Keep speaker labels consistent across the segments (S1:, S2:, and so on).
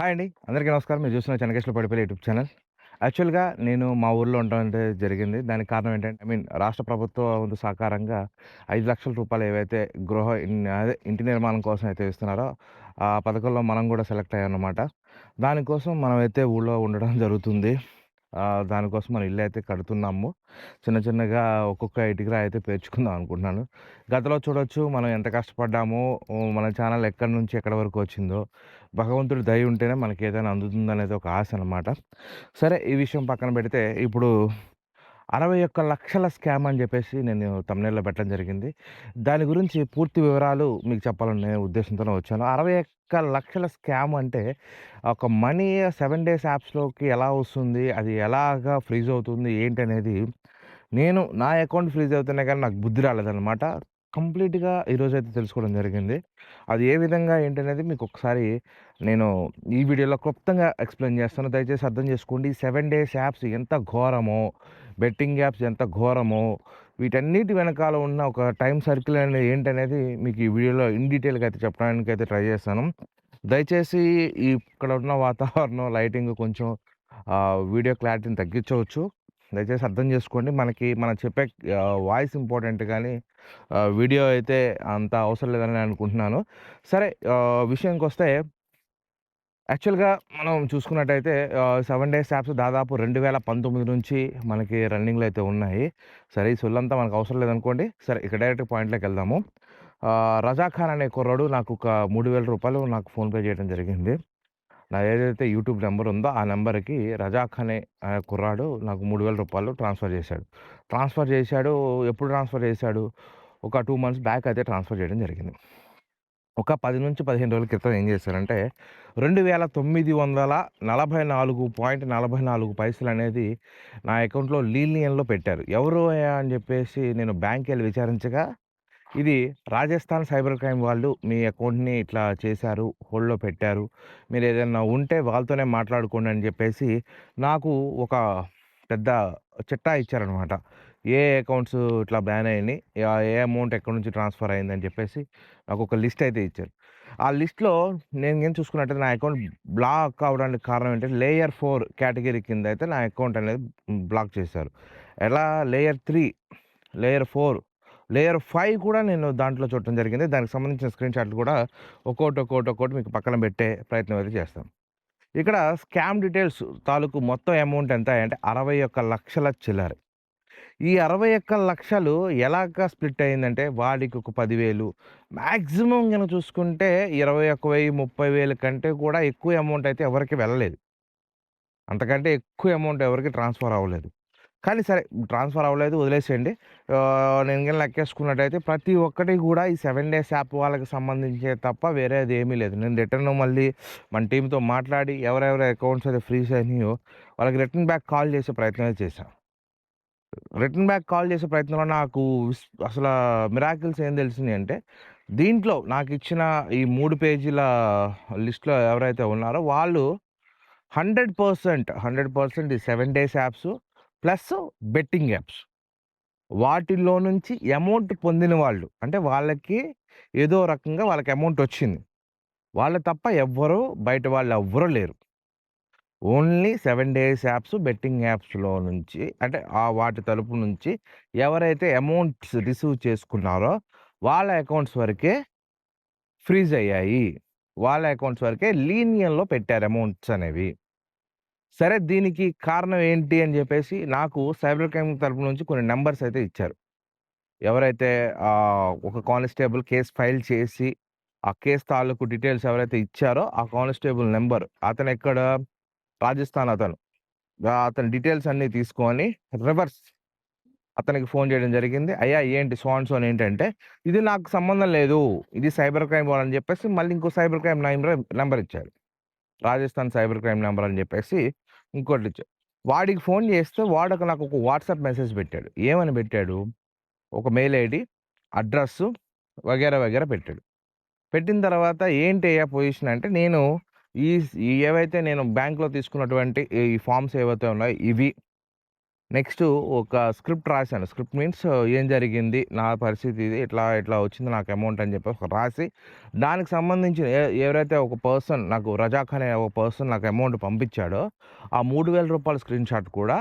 S1: Hi అండి. అందరికీ నమస్కారం. మీరు చూస్తున్న చెన్నకేశ్వర పడిపల్లి యూట్యూబ్ ఛానల్. యాక్చువల్‌గా నేను మా ఊర్లో ఉండడం అంటే జరిగింది. దానికి కారణం ఏంటంటే రాష్ట్ర ప్రభుత్వం వంతు సహకారంగా రూ. 5,00,000 ఏవైతే ఇంటి నిర్మాణం కోసం అయితే ఇస్తున్నారో, ఆ పథకంలో మనం కూడా సెలెక్ట్ అయ్యామన్నమాట. దానికోసం మనమైతే ఊళ్ళో ఉండడం జరుగుతుంది. దానికోసం మనం ఇల్లయితే కడుతున్నాము. చిన్న చిన్నగా ఒక్కొక్క ఇటుకరాయి అయితే పేర్చుకుందాం అనుకుంటున్నాను. గతంలో చూడొచ్చు మనం ఎంత కష్టపడ్డామో, మన ఛానల్ ఎక్కడి నుంచి ఎక్కడి వరకు వచ్చిందో. భగవంతుడి దయ ఉంటేనే మనకేదైనా అందుతుందనేది ఒక ఆశ అనమాట. సరే ఈ విషయం పక్కన పెడితే ఇప్పుడు 61,00,000 స్కామ్ అని జెప్పేసి నేను థంబ్‌నెయిల్‌లో పెట్టడం జరిగింది. దాని గురించి పూర్తి వివరాలు మీకు చెప్పాలనే ఉద్దేశంతోనే వచ్చాను. 61,00,000 స్కామ్ అంటే ఒక మనీ 7 డేస్ యాప్స్‌లోకి ఎలా వస్తుంది? అది ఎలాగా ఫ్రీజ్ అవుతుంది? ఏంటనేది నేను నా అకౌంట్ ఫ్రీజ్ అవుతున్నా గానీ నాకు బుద్ధి రాలేదనమాట. కంప్లీట్‌గా ఈరోజైతే తెలుసుకోవడం జరిగింది. అది ఏ విధంగా ఏంటనేది మీకొకసారి నేను ఈ వీడియోలో క్లుప్తంగా ఎక్స్‌ప్లెయిన్ చేస్తాను. దయచేసి అర్థం చేసుకోండి. 7 డేస్ యాప్స్ ఎంత ఘోరమో, బెట్టింగ్ యాప్స్ ఎంత ఘోరమో, వీటన్నిటి వెనకాల ఉన్న ఒక టైమ్ సర్కిల్ అనేది ఏంటనేది మీకు ఈ వీడియోలో ఇన్ డీటెయిల్‌గా అయితే చెప్పడానికైతే ట్రై చేస్తాను. దయచేసి ఇక్కడ ఉన్న వాతావరణం, లైటింగ్ కొంచెం వీడియో క్లారిటీని తగ్గించవచ్చు. దయచేసి అర్థం చేసుకోండి. మనం చెప్పే వాయిస్ ఇంపార్టెంట్ గానీ, వీడియో అయితే అంత అవసరం లేదని నేను అనుకుంటున్నాను. సరే, విషయానికొస్తే యాక్చువల్‌గా మనం చూసుకున్నట్టయితే 7 డేస్ యాప్స్ దాదాపు 2019 నుంచి మనకి రన్నింగ్‌లో అయితే ఉన్నాయి. సరే, ఈ సొల్లంతా మనకు అవసరం లేదనుకోండి. సరే, ఇక డైరెక్ట్ పాయింట్‌లోకెళ్దాము. రజా ఖాన్ అనే కుర్రోడు నాకు ఒక రూ. 3,000 నాకు ఫోన్‌పే చేయడం జరిగింది. ఏదైతే యూట్యూబ్ నంబర్ ఉందో ఆ నంబర్‌కి రజాక్ అనే కుర్రాడు నాకు రూ. 3,000 ట్రాన్స్‌ఫర్ చేశాడు. ట్రాన్స్‌ఫర్ చేశాడు. ఎప్పుడు ట్రాన్స్‌ఫర్ చేశాడు? ఒక 2 మంత్స్ బ్యాక్ అయితే ట్రాన్స్‌ఫర్ చేయడం జరిగింది. ఒక 10-15 రోజుల క్రితం ఏం చేశారంటే, 2,944.44 పైసలనేది నా అకౌంట్‌లో లీనియన్‌లో పెట్టారు. ఎవరు అయ్యా అని చెప్పేసి నేను బ్యాంక్‌కెళ్ళి విచారించగా, ఇది రాజస్థాన్ సైబర్ క్రైమ్ వాళ్ళు మీ అకౌంట్‌ని ఇట్లా చేశారు, హోల్డ్‌లో పెట్టారు. మీరేదన్నా ఉంటే వాళ్ళతోనే మాట్లాడుకోండి అని చెప్పేసి, నాకు ఒక పెద్ద చిట్టా ఇచ్చారనమాట. ఏ అకౌంట్స్ ఇట్లా బ్యాన్ అయినాయి, ఏ అమౌంట్ ఎక్కడి నుంచి ట్రాన్స్‌ఫర్ అయిందని చెప్పేసి నాకొక లిస్ట్ అయితే ఇచ్చారు. ఆ లిస్ట్‌లో నేను గాని చూసుకున్నట్టయితే నా అకౌంట్ బ్లాక్ అవ్వడానికి కారణం ఏంటంటే, లేయర్ 4 కేటగరీ కింద అయితే నా అకౌంట్ అనేది బ్లాక్ చేశారు. ఎలా లేయర్ 3, లేయర్ 4, లేయర్ 5 కూడా నేను దాంట్లో చూడటం జరిగింది. దానికి సంబంధించిన స్క్రీన్ షాట్లు కూడా ఒక్కోటి మీకు పక్కన పెట్టే ప్రయత్నం అయితే చేస్తాను. ఇక్కడ స్కామ్ డీటెయిల్స్ తాలూకు మొత్తం అమౌంట్ ఎంత అంటే 61,00,000 చిల్లర. ఈ 61,00,000 ఎలాగా స్ప్లిట్ అయిందంటే, వాడికి ఒక 10,000, మాక్సిమం గనక చూసుకుంటే 21,000, 30,000 కంటే కూడా ఎక్కువ అమౌంట్ అయితే ఎవరికీ వెళ్ళలేదు. అంతకంటే ఎక్కువ అమౌంట్ ఎవరికీ ట్రాన్స్‌ఫర్ అవ్వలేదు. కానీ సరే, ట్రాన్స్‌ఫర్ అవ్వలేదు, వదిలేసేయండి. నేను గాని లెక్కేసుకున్నట్టయితే ప్రతి ఒక్కటి గూడా ఈ 7 డేస్ యాప్ వాళ్ళకి సంబంధించే తప్ప వేరేదేమీ లేదు. నేను రిటర్న్ మళ్ళీ మన టీమ్‌తో మాట్లాడి ఎవరెవరి అకౌంట్స్ అయితే ఫ్రీజ్ అయినాయో వాళ్ళకి రిటర్న్ బ్యాక్ కాల్ చేసే ప్రయత్నం అయితే చేశా. రిటర్న్ బ్యాక్ కాల్ చేసే ప్రయత్నంలో నాకు అసల మిరాకిల్స్ ఏం తెలిసినియంటే, దీంట్లో నాకిచ్చిన ఈ 3 పేజీల లిస్ట్‌లో ఎవరైతే ఉన్నారో వాళ్ళు 100% ఈ 7 days apps plus betting apps. వాటిల్లో నుంచి అమౌంట్ పొందిన వాళ్ళు. అంటే వాళ్ళకి ఏదో రకంగా వాళ్ళకి అమౌంట్ వచ్చింది. వాళ్ళు తప్ప ఎవ్వరు బయట వాళ్ళెవ్వరు లేరు. ఓన్లీ 7 డేస్ యాప్స్, బెట్టింగ్ యాప్స్‌లో నుంచి అంటే వాటి తరపు నుంచి ఎవరైతే అమౌంట్స్ రిసీవ్ చేసుకున్నారో వాళ్ళ అకౌంట్స్ వరకే ఫ్రీజ్ అయ్యాయి. వాళ్ళ అకౌంట్స్ వరకే లీనియన్‌లో పెట్టారు అమౌంట్స్ అనేవి. సరే, దీనికి కారణం ఏంటి అని జెప్పేసి నాకు సైబర్ క్రైమ్ తరపు నుంచి కొన్ని నంబర్స్ అయితే ఇచ్చారు. ఎవరైతే ఒక కానిస్టేబుల్ కేస్ ఫైల్ చేసి, ఆ కేస్ తాలూకు డీటెయిల్స్ ఎవరైతే ఇచ్చారో ఆ కానిస్టేబుల్ నంబర్ అతనెక్కడ, రాజస్థాన్ అతను. అతని డీటెయిల్స్ అన్నీ తీసుకొని రివర్స్ అతనికి ఫోన్ చేయడం జరిగింది. అయ్యా ఏంటి సో అండ్ సో అని ఏంటంటే, ఇది నాకు సంబంధం లేదు. ఇది సైబర్ క్రైమ్ వాళ్ళని చెప్పేసి మళ్ళీ ఇంకో సైబర్ క్రైమ్ నంబర్ ఇచ్చారు. రాజస్థాన్ సైబర్ క్రైమ్ నంబర్ అని చెప్పేసి ఇంకోటిచ్చారు. వాడికి ఫోన్ చేస్తే నాకు ఒక వాట్సాప్ మెసేజ్ పెట్టాడు. ఏమని పెట్టాడు? ఒక మెయిల్ ఐడీ, అడ్రెస్సు వగైరా పెట్టాడు. పెట్టిన తర్వాత ఏంటయ్యా పొజిషన్ అంటే, నేను ఈ ఏవైతే నేను బ్యాంక్‌లో తీసుకున్నటువంటి ఈ ఫార్మ్స్ ఏవైతే ఉన్నాయో ఇవి నెక్స్టు ఒక స్క్రిప్ట్ రాశాను. స్క్రిప్ట్ మీన్స్ ఏం జరిగింది? నా పరిస్థితి ఇది. ఇట్లా, ఇట్లా వచ్చింది నాకు అమౌంట్ అని చెప్పేసి ఒక రాసి, దానికి సంబంధించి ఎవరైతే ఒక పర్సన్ నాకు రజాక్ అనే ఒక పర్సన్ నాకు అమౌంట్ పంపించాడో, ఆ రూ. 3000 స్క్రీన్‌షాట్ కూడా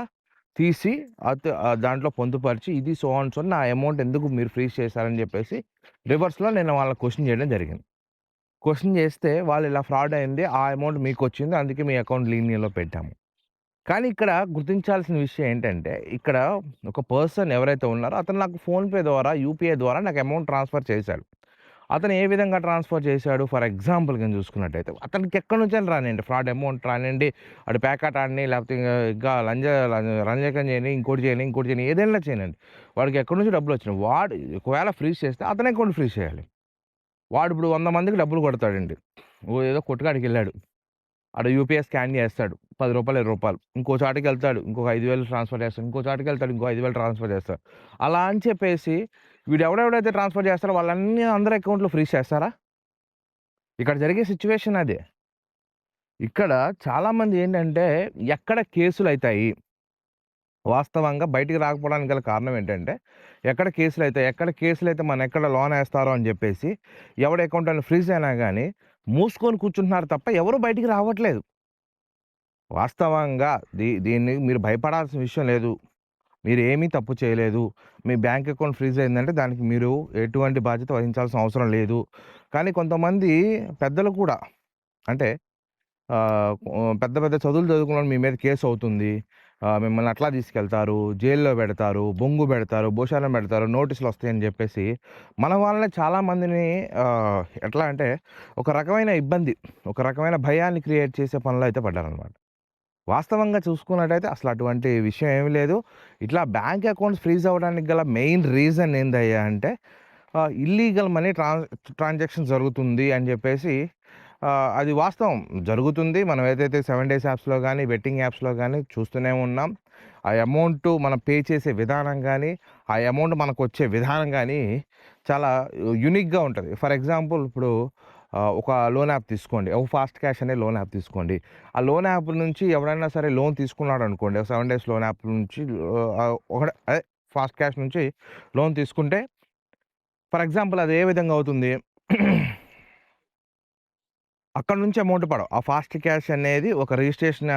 S1: తీసి దాంట్లో పొందుపరిచి ఇది సో అండ్ సో నా అమౌంట్ ఎందుకు మీరు ఫ్రీజ్ చేశారని చెప్పేసి రివర్స్‌లో నేను వాళ్ళని క్వెషన్ చేయడం జరిగింది. క్వెషన్ చేస్తే వాళ్ళు ఇలా ఫ్రాడ్ అయింది. ఆ అమౌంట్ మీకొచ్చింది. అందుకే మీ అకౌంట్ లీనియర్‌లో పెట్టాము. కానీ ఇక్కడ గుర్తించాల్సిన విషయం ఏంటంటే, ఇక్కడ ఒక పర్సన్ ఎవరైతే ఉన్నారో అతను నాకు ఫోన్‌పే ద్వారా, యూపీఐ ద్వారా నాకు అమౌంట్ ట్రాన్స్‌ఫర్ చేశాడు. అతను ఏ విధంగా ట్రాన్స్‌ఫర్ చేశాడు? ఫర్ ఎగ్జాంపుల్ కింద చూసుకున్నట్టయితే, అతనికి ఎక్కడి నుంచైనా రానియండి, ఫ్రాడ్ అమౌంట్ రానియండి, ఆడు పేకాట ఆడని, లేకపోతే ఇంకా రంజకం చేయని, ఇంకోటి చేయని, ఇంకోటి చేయని, ఏదైనా చేయనండి. వాడికి ఎక్కడి నుంచి డబ్బులొచ్చినాయి. వాడు ఒకవేళ ఫ్రీజ్ చేస్తే అతని అకౌంట్ ఫ్రీజ్ చేయాలి. వాడు ఇప్పుడు 100 మందికి డబ్బులు కొడతాడండి. ఏదో కొట్టుకాడికెళ్ళాడు. ఆడ యూపీఐ స్కాన్ చేస్తాడు. రూ. 10, రూ. 20. ఇంకో చాటకెళ్తాడు. ఇంకొక 5,000 ట్రాన్స్‌ఫర్ చేస్తాడు. ఇంకో చాటకెళ్తాడు. ఇంకో 5,000 ట్రాన్స్‌ఫర్ చేస్తాడు. అలా అని చెప్పేసి వీడు ఎవడెవడైతే ట్రాన్స్‌ఫర్ చేస్తారో అందరి అకౌంట్‌లో ఫ్రీజ్ చేస్తారా? ఇక్కడ జరిగే సిట్యుయేషన్ అదే. ఇక్కడ చాలామంది ఏంటంటే ఎక్కడ కేసులైతాయి? వాస్తవంగా బయటికి రాకపోవడానికి గల కారణం ఏంటంటే, ఎక్కడ కేసులైతే మనెక్కడ లోనేస్తారో అని జెప్పేసి, ఎవడి అకౌంట్ అని ఫ్రీజ్ అయినా గాని, మూసుకొని కూర్చుంటున్నారు తప్ప ఎవరు బయటికి రావట్లేదు. వాస్తవంగా దీన్ని మీరు భయపడాల్సిన విషయం లేదు. మీరేమీ తప్పు చేయలేదు. మీ బ్యాంక్ అకౌంట్ ఫ్రీజ్ అయిందంటే దానికి మీరు ఎటువంటి బాధ్యత వహించాల్సిన అవసరం లేదు. కానీ కొంతమంది పెద్దలు కూడా అంటే పెద్ద పెద్ద చదువులు చదువుకున్నోళ్ళు మీ మీద కేసవుతుంది. మిమ్మల్ని అట్లా తీసుకెళ్తారు, జైల్లో పెడతారు, బొంగు పెడతారు, భూషారం పెడతారు, నోటీసులొస్తాయని జెప్పేసి మన వాళ్ళనే చాలామందిని ఎట్లా అంటే ఒక రకమైన ఇబ్బంది, ఒక రకమైన భయాన్ని క్రియేట్ చేసే పనిలో అయితే పడ్డారనమాట. వాస్తవంగా చూసుకున్నట్టయితే అసలు అటువంటి విషయం ఏమి లేదు. ఇట్లా బ్యాంక్ అకౌంట్స్ ఫ్రీజ్ అవ్వడానికి గల మెయిన్ రీజన్ ఏందయ్యా అంటే ఇల్లీగల్ మనీ ట్రాన్సాక్షన్ జరుగుతుంది అని చెప్పేసి అది వాస్తవం జరుగుతుంది. మనం ఏదైతే 7 డేస్ యాప్స్‌లో గానీ, బెట్టింగ్ యాప్స్‌లో గానీ చూస్తూనే ఉన్నాం. ఆ అమౌంట్ మనం పే చేసే విధానం గానీ, ఆ అమౌంట్ మనకొచ్చే విధానం గానీ చాలా యూనిక్‌గా ఉంటది. ఫర్ ఎగ్జాంపుల్ ఇప్పుడు ఒక లోన్ యాప్ తీసుకోండి. ఒక ఫాస్ట్ క్యాష్ అనే లోన్ యాప్ తీసుకోండి. ఆ లోన్ యాప్ నుంచి ఎవరైనా సరే లోన్ తీసుకున్నాడనుకోండి. 7 డేస్ లోన్ యాప్ నుంచి అదే ఫాస్ట్ క్యాష్ నుంచి లోన్ తీసుకుంటే ఫర్ ఎగ్జాంపుల్ అది ఏ విధంగా అవుతుంది? అక్కడి నుంచి అమౌంట్ పడవు. ఆ ఫాస్ట్ క్యాష్ అనేది ఒక రిజిస్ట్రేషన్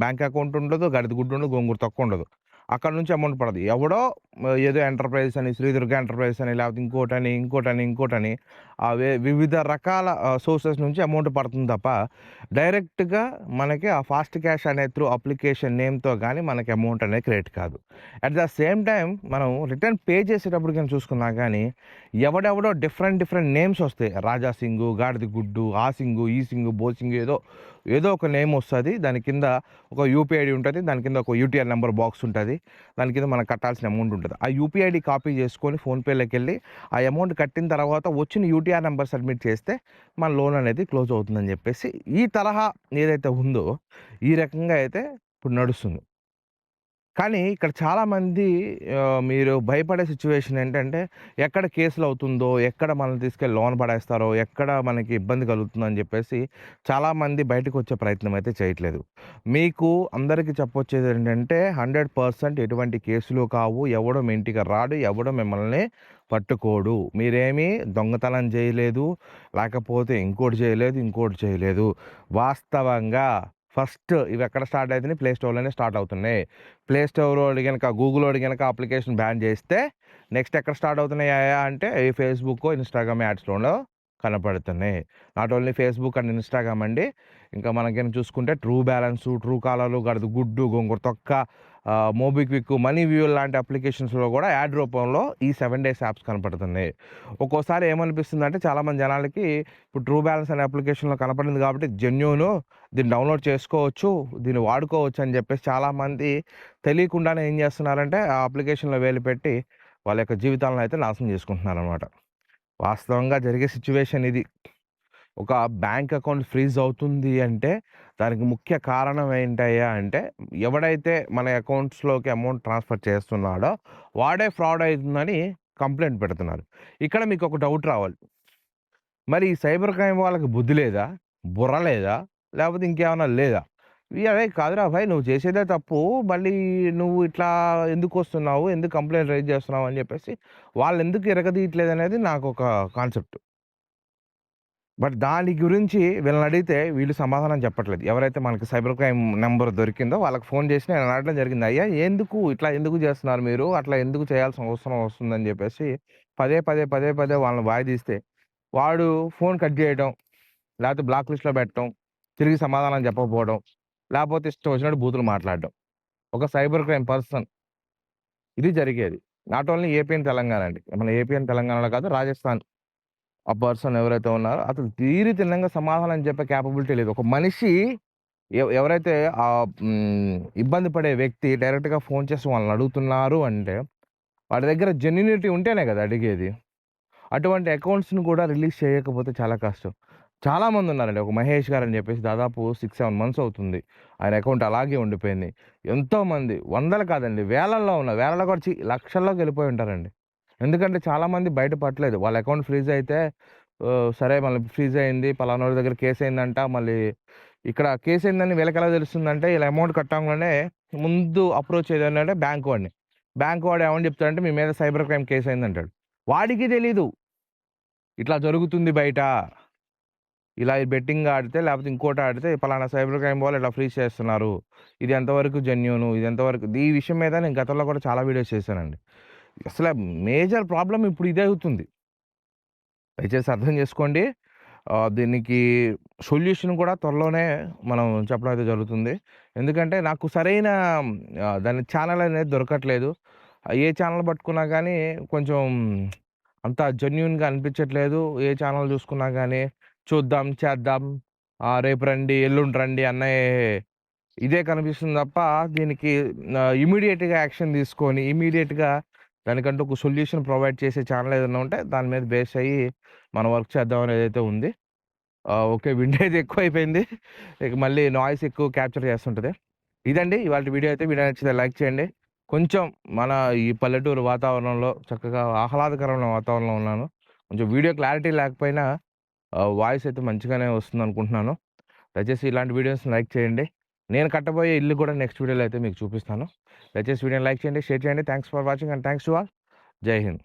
S1: బ్యాంక్ అకౌంట్ ఉండదు. గడిద గుడ్డు ఉండదు. గోంగూర తొక్క ఉండదు. అక్కడి నుంచి అమౌంట్ పడదు. ఎవడో ఏదో ఎంటర్‌ప్రైజ్ అని, శ్రీదుర్గ ఎంటర్‌ప్రైజ్ అని, లేకపోతే ఇంకోటని వివిధ రకాల సోర్సెస్ నుంచి అమౌంట్ పడుతుంది తప్ప, డైరెక్ట్‌గా మనకి ఆ ఫాస్ట్ క్యాష్ అనే త్రూ అప్లికేషన్ నేమ్‌తో గాని మనకి అమౌంట్ అనేది క్రియేట్ కాదు. అట్ ద సేమ్ టైమ్ మనం రిటర్న్ పే చేసేటప్పుడు గాని చూసుకున్నా గాని, ఎవడెవడో డిఫరెంట్ నేమ్స్ వస్తాయి. రాజా సింగు, గాడిద గుడ్డు, ఆ సింగు, ఈ సింగు, బో సింగు ఏదో ఒక నేమ్ వస్తది. దాని కింద ఒక యూపీఐ ఐడీ ఉంటది. దాని కింద ఒక యూటీఆర్ నంబర్ బాక్స్ ఉంటది. దాని కింద మనం కట్టాల్సిన అమౌంట్ ఉంటది. ఆ యూపీఐ ఐడీ కాపీ చేసుకొని ఫోన్‌పేలోకెళ్ళి ఆ అమౌంట్ కట్టిన తర్వాత వచ్చిన యూటీఆర్ నంబర్ సబ్మిట్ చేస్తే మన లోన్ అనేది క్లోజ్ అవుతుందని చెప్పేసి ఈ తరహా ఏదైతే ఉందో ఈ రకంగా అయితే ఇప్పుడు నడుస్తుంది. కానీ ఇక్కడ చాలామంది మీరు భయపడే సిట్యుయేషన్ ఏంటంటే, ఎక్కడ కేసులవుతుందో, ఎక్కడ మనల్ని తీసుకెళ్ళి లోన పడేస్తారో, ఎక్కడ మనకి ఇబ్బంది కలుగుతుందని జెప్పేసి చాలామంది బయటకొచ్చే ప్రయత్నం అయితే చేయట్లేదు. మీకు అందరికీ చెప్పొచ్చేదేంటంటే 100% ఎటువంటి కేసులు కావు. ఎవడు మీ ఇంటికి రాడు. ఎవడు మిమ్మల్ని పట్టుకోడు. మీరేమీ దొంగతనం జేయలేదు. లేకపోతే ఇంకోటి చేయలేదు. వాస్తవంగా ఫస్ట్ ఇవెక్కడ స్టార్ట్ అయితున్నాయి? ప్లే స్టోర్‌లోనే స్టార్ట్ అవుతున్నాయి. ప్లే స్టోరోడు గనక, గూగులోడు గనక అప్లికేషన్ బ్యాన్ చేస్తే, నెక్స్ట్ ఎక్కడ స్టార్ట్ అవుతున్నాయా అంటే, ఈ ఫేస్‌బుక్కో, ఇన్‌స్టాగ్రామ్ యాడ్స్‌లోనో కనపడుతున్నాయి. Not only Facebook and Instagram అండి. ఇంకా మనకేం చూసుకుంటే ట్రూ బ్యాలెన్సు, ట్రూ కాలరు, గడిద గుడ్డు, గోంగూర తొక్క, మోబిక్విక్, మనీ వ్యూ లాంటి అప్లికేషన్స్‌లో కూడా యాడ్ రూపంలో ఈ 7 డేస్ యాప్స్ కనపడుతున్నాయి. ఒక్కోసారి ఏమనిపిస్తుందంటే చాలామంది జనాలకి ఇప్పుడు ట్రూ బ్యాలెన్స్ అనే అప్లికేషన్‌లో కనపడింది కాబట్టి జెన్యూను, దీన్ని డౌన్‌లోడ్ చేసుకోవచ్చు, దీన్ని వాడుకోవచ్చు అని చెప్పేసి చాలామంది తెలియకుండానే ఏం చేస్తున్నారంటే ఆ అప్లికేషన్‌లో వేలు పెట్టి వాళ్ళ యొక్క జీవితాలను అయితే నాశనం చేసుకుంటున్నారనమాట. వాస్తవంగా జరిగే సిట్యుయేషన్ ఇది. ఒక బ్యాంక్ అకౌంట్ ఫ్రీజ్ అవుతుంది అంటే, దానికి ముఖ్య కారణం ఏంటయ్యా అంటే, ఎవడైతే మన అకౌంట్స్‌లోకి అమౌంట్ ట్రాన్స్‌ఫర్ చేస్తున్నాడో, వాడే ఫ్రాడ్ అయితుందని కంప్లెయింట్ పెడుతున్నారు. ఇక్కడ మీకొక డౌట్ రావాలి. మరి ఈ సైబర్ క్రైమ్ వాళ్ళకి బుద్ధి లేదా? బుర్ర లేదా? లేకపోతే ఇంకేమన్నా లేదా? "అరేయ్! కాదురా భాయ్ నువ్వు చేసేదే తప్పు. మళ్ళీ నువ్వు ఇట్లా ఎందుకొస్తున్నావు? ఎందుకు కంప్లెయింట్ రైజ్ చేస్తున్నావు?" అని చెప్పేసి వాళ్ళెందుకు ఇరగదీయట్లేదనేది నాకొక కాన్సెప్ట్. బట్ దాని గురించి వీళ్ళనడిగితే వీళ్ళు సమాధానం చెప్పట్లేదు. ఎవరైతే మనకి సైబర్ క్రైమ్ నంబర్ దొరికిందో వాళ్ళకి ఫోను చేసి నేను అడగడం జరిగింది. "అయ్యా ఎందుకు ఇట్లా ఎందుకు చేస్తున్నారు మీరు? అట్లా ఎందుకు చేయాల్సిన అవసరం వస్తుందని" చెప్పేసి పదే పదే వాళ్ళని వాయిదీస్తే, వాడు ఫోను కట్ చేయడం, లేకపోతే బ్లాక్ లిస్ట్‌లో పెట్టడం, తిరిగి సమాధానం చెప్పకపోవడం, లేపోతే ఇష్టం వచ్చినట్టు బూతులు మాట్లాడడం. ఒక సైబర్ క్రైమ్ పర్సన్ ఇది జరిగేది. Not only AP and Telangana అండి. మన ఏపీ అండ్ తెలంగాణలో కాదు రాజస్థాన్. ఆ పర్సన్ ఎవరైతే ఉన్నారో అతను తీరితిన్నంగా సమాధానం చెప్పే కేపబిలిటీ లేదు. ఒక మనిషి ఎవరైతే ఇబ్బంది పడే వ్యక్తి డైరెక్ట్‌గా ఫోను చేసి వాళ్ళని అడుగుతున్నారు అంటే, వాడి దగ్గర జెన్యూనిటీ ఉంటేనే గదా అడిగేది. అటువంటి అకౌంట్స్‌ని కూడా రిలీజ్ చేయకపోతే చాలా కష్టం. చాలామందున్నారండి. ఒక మహేష్ గారని జెప్పేసి దాదాపు 6, 7 మంత్స్ అవుతుంది. ఆయన అకౌంట్ అలాగే ఉండిపోయింది. ఎంతోమంది వందలు కాదండి, వేలల్లో ఉన్నారు. వేలల్లో కూడా లక్షల్లోకెళ్ళిపోయి ఉంటారండి. ఎందుకంటే చాలామంది బయట పడట్లేదు. వాళ్ళ అకౌంట్ ఫ్రీజ్ అయితే సరే మళ్ళీ ఫ్రీజ్ అయింది. పలానోడి దగ్గర కేసయిందంట. మళ్ళీ ఇక్కడ కేసయిందని వీళ్ళకెలా తెలుస్తుందంటే ఈళ్ళ అమౌంట్ కట్టంగానే ముందు అప్రోచ్ ఏదనంటే బ్యాంక్ వాడిని. బ్యాంక్ వాడు ఏమని చెప్తాడంటే మీ మీద సైబర్ క్రైమ్ కేసయిందంటాడు. వాడికి తెలీదు. ఇట్లా జరుగుతుంది బయట. ఇలా ఈ బెట్టింగ్ ఆడితే లేపోతే ఇంకోటి ఆడితే పలానా సైబర్ క్రైమ్ వాళ్ళు ఇట్లా ఫ్రీజ్ చేస్తున్నారు. ఇది ఎంతవరకు జెన్యూను? ఇది ఎంతవరకు ఈ విషయం మీద నేను గతంలో కూడా చాలా వీడియోస్ చేశానండి. అసల మేజర్ ప్రాబ్లమ్ ఇప్పుడు ఇదే అవుతుంది. దయచేసి అర్థం చేసుకోండి. దీనికి సొల్యూషన్ కూడా త్వరలోనే మనం చెప్పడం అయితే జరుగుతుంది. ఎందుకంటే నాకు సరైన దాని ఛానెల్ అనేది దొరకట్లేదు. ఏ ఛానెల్ పట్టుకున్నా గానీ కొంచెం అంత జెన్యూన్‌గా అనిపించట్లేదు. ఏ ఛానెల్ చూసుకున్నా గానీ చూద్దాం, చేద్దాం, రేపు రండి, ఎల్లుండి రండి అనే ఇదే కనిపిస్తుంది తప్ప దీనికి ఇమ్మీడియేట్‌గా యాక్షన్ తీసుకొని, ఇమ్మీడియేట్‌గా దానికంటూ ఒక సొల్యూషన్ ప్రొవైడ్ చేసే ఛానెల్ ఏదన్నా ఉంటే దాని మీద బేస్ అయ్యి మనం వర్క్ చేద్దాం అనేదైతే ఉంది. ఓకే. విండేజ్ ఎక్కువైపోయింది. ఇక మళ్ళీ నాయిస్ ఎక్కువ క్యాప్చర్ చేస్తుంటది. ఇదండి ఇవాల్టి వీడియో అయితే. వీడియో నచ్చితే లైక్ చేయండి. కొంచెం మన ఈ పల్లెటూరు వాతావరణంలో చక్కగా ఆహ్లాదకరమైన వాతావరణంలో ఉన్నాను. కొంచెం వీడియో క్లారిటీ లేకపోయినా వాయిస్ అయితే మంచిగానే వస్తుందనుకుంటున్నాను. దయచేసి ఇలాంటి వీడియోస్‌ని లైక్ చేయండి. నేను కట్టబోయే ఇల్లు కూడా నెక్స్ట్ వీడియోలో అయితే మీకు చూపిస్తాను. దయచేసి వీడియోని లైక్ చేయండి, షేర్ చేయండి. Thanks for watching and thanks to all. జై హింద్.